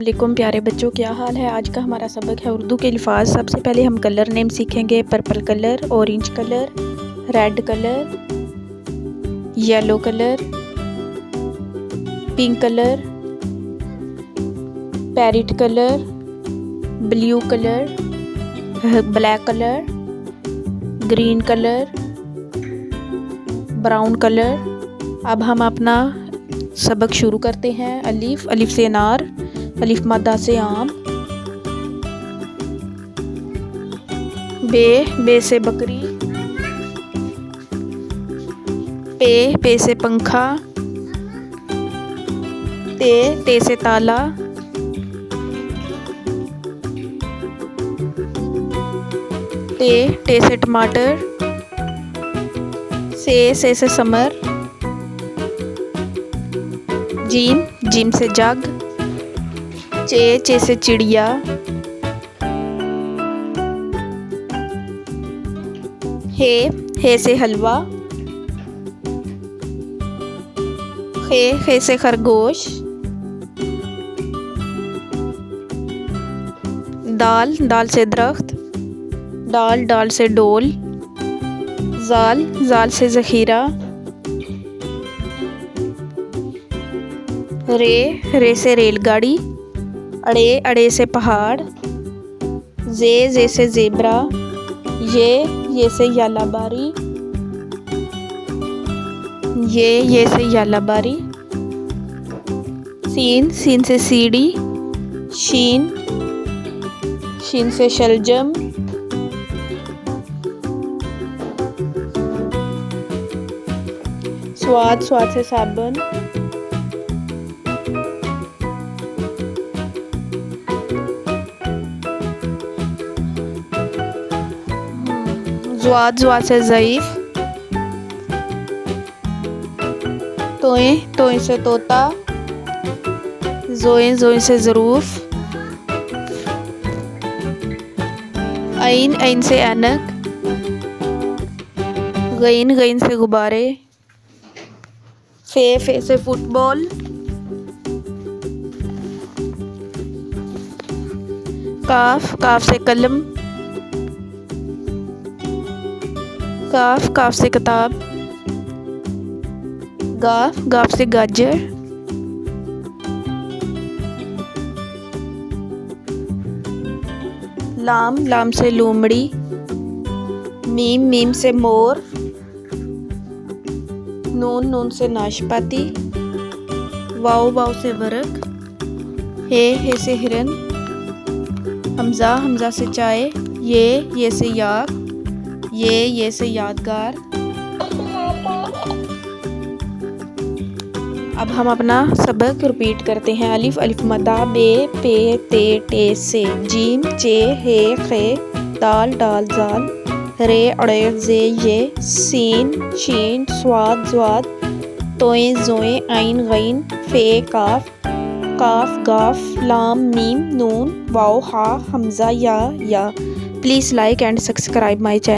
वालेकुम प्यारे बच्चों, क्या हाल है। आज का हमारा सबक है उर्दू के अल्फाज। सबसे पहले हम कलर नेम सीखेंगे। Purple colour, orange colour, red colour, yellow colour, pink colour, parrot colour, blue colour, black colour, green colour, brown colour. अब हम अपना सबक शुरू करते हैं। अलिफ, अलिफ से अनार, अलिफ मद्दा से आम। बे, बे से बकरी। पे से पंखा। ते से ताला। टे से टमाटर। से समर। जीम से जग। चे से चिड़िया। हे से हलवा। खे से खरगोश। दाल से दरख्त। डाल से डोल। जाल से ज़ख़ीरा। रे से रेलगाड़ी। अड़े से पहाड़। जे से ज़ेब्रा। ये से यालाबारी। ये से यालाबारी। सीन से सीढ़ी। शीन से शलजम। स्वाद से साबुन। ज़्वाद से ज़ईफ़। तोए से तोता। जोए से ज़रूफ़। ऐन से ऐनक। गईन से गुब्बारे। फे से फुटबॉल। काफ से कलम। काफ से किताब। गाफ से गाजर। लाम से लोमड़ी। मीम से मोर। नून से नाशपाती। वाव से वर्क। हे से हिरन। हमजा से चाय। ये से याक। ये से यादगार। अब हम अपना सबक रिपीट करते हैं। अलिफ, अलिफ मद्दा। बे, पे, ते से। जीम, चे, हे, खे। दाल, जाल। रे, अड़े, जे, ये। सीन, शीन, स्वाद। तोए, जोए, ऐन, गईन। फे, काफ, गाफ। लाम, मीम, नून, वाव, हा, हमजा, या। Please like and subscribe my channel.